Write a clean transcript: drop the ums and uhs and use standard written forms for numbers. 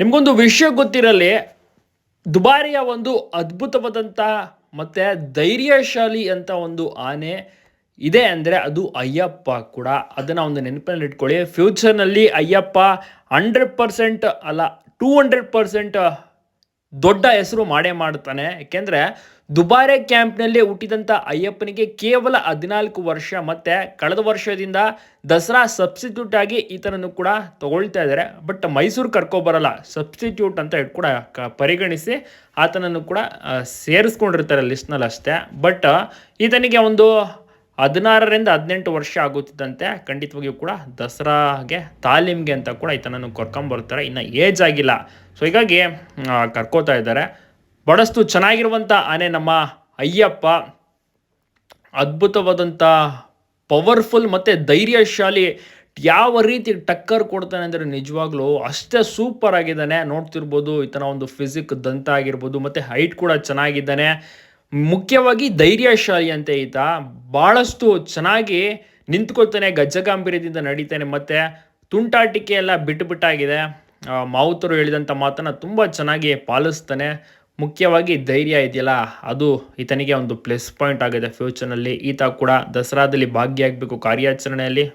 ನಿಮಗೊಂದು ವಿಷಯ ಗೊತ್ತಿರಲಿ, ದುಬಾರಿಯ ಒಂದು ಅದ್ಭುತವಾದಂಥ ಮತ್ತು ಧೈರ್ಯಶಾಲಿ ಅಂತ ಒಂದು ಆನೆ ಇದೆ ಅಂದರೆ ಅದು ಅಯ್ಯಪ್ಪ ಕೂಡ. ಅದನ್ನು ಒಂದು ನೆನಪಿನಲ್ಲಿ ಇಟ್ಕೊಳ್ಳಿ. ಫ್ಯೂಚರ್ನಲ್ಲಿ ಅಯ್ಯಪ್ಪ 100% ಅಲ್ಲ, 200% ದೊಡ್ಡ ಹೆಸರು ಮಾಡೇ ಮಾಡ್ತಾನೆ. ಯಾಕೆಂದರೆ ದುಬಾರೆ ಕ್ಯಾಂಪ್ನಲ್ಲಿ ಹುಟ್ಟಿದಂಥ ಅಯ್ಯಪ್ಪನಿಗೆ ಕೇವಲ 14 ವರ್ಷ, ಮತ್ತು ಕಳೆದ ವರ್ಷದಿಂದ ದಸರಾ ಸಬ್ಸ್ಟಿಟ್ಯೂಟ್ ಆಗಿ ಈತನನ್ನು ಕೂಡ ತಗೊಳ್ತಾ ಇದ್ದಾರೆ. ಬಟ್ ಮೈಸೂರು ಕರ್ಕೊಬರಲ್ಲ, ಸಬ್ಸ್ಟಿಟ್ಯೂಟ್ ಅಂತ ಕೂಡ ಪರಿಗಣಿಸಿ ಆತನನ್ನು ಕೂಡ ಸೇರಿಸ್ಕೊಂಡಿರ್ತಾರೆ ಲಿಸ್ಟ್ನಲ್ಲಿ ಅಷ್ಟೇ. ಬಟ್ ಈತನಿಗೆ ಒಂದು 16ರಿಂದ 18 ವರ್ಷ ಆಗುತ್ತಿದ್ದಂತೆ ಖಂಡಿತವಾಗಿಯೂ ಕೂಡ ದಸರಾಗೆ ತಾಲೀಮ್ಗೆ ಅಂತ ಕೂಡ ಈತನನ್ನು ಕರ್ಕೊಂಬರ್ತಾರೆ. ಇನ್ನು ಏಜ್ ಆಗಿಲ್ಲ, ಸೊ ಹೀಗಾಗಿ ಕರ್ಕೋತಾ ಇದ್ದಾರೆ. ಬಹಳಷ್ಟು ಚೆನ್ನಾಗಿರುವಂಥ ಆನೆ ನಮ್ಮ ಅಯ್ಯಪ್ಪ. ಅದ್ಭುತವಾದಂಥ ಪವರ್ಫುಲ್ ಮತ್ತು ಧೈರ್ಯಶಾಲಿ. ಯಾವ ರೀತಿ ಟಕ್ಕರ್ ಕೊಡ್ತಾನೆ ಅಂದರೆ ನಿಜವಾಗ್ಲೂ ಅಷ್ಟೇ ಸೂಪರ್ ಆಗಿದ್ದಾನೆ. ನೋಡ್ತಿರ್ಬೋದು ಈತನ ಒಂದು ಫಿಸಿಕ್ ದಂತ ಆಗಿರ್ಬೋದು, ಮತ್ತು ಹೈಟ್ ಕೂಡ ಚೆನ್ನಾಗಿದ್ದಾನೆ. ಮುಖ್ಯವಾಗಿ ಧೈರ್ಯಶಾಲಿ ಅಂತ ಈತ ಭಾಳಷ್ಟು ಚೆನ್ನಾಗಿ ನಿಂತ್ಕೊಳ್ತಾನೆ, ಗಜಗಾಂಭೀರ್ಯದಿಂದ ನಡೀತಾನೆ, ಮತ್ತು ತುಂಟಾಟಿಕೆ ಎಲ್ಲ ಬಿಟ್ಟುಬಿಟ್ಟಾಗಿದೆ. ಮಾವುತರು ಹೇಳಿದಂಥ ಮಾತನ್ನು ತುಂಬ ಚೆನ್ನಾಗಿ ಪಾಲಿಸ್ತಾನೆ. ಮುಖ್ಯವಾಗಿ ಧೈರ್ಯ ಇದೆಯಲ್ಲ, ಅದು ಈತನಿಗೆ ಒಂದು ಪ್ಲಸ್ ಪಾಯಿಂಟ್ ಆಗಿದೆ ಫ್ಯೂಚರ್ನಲ್ಲಿ. ಈತ ಕೂಡ ದಸರಾದಲ್ಲಿ ಭಾಗಿಯಾಗಬೇಕು ಕಾರ್ಯಾಚರಣೆಯಲ್ಲಿ.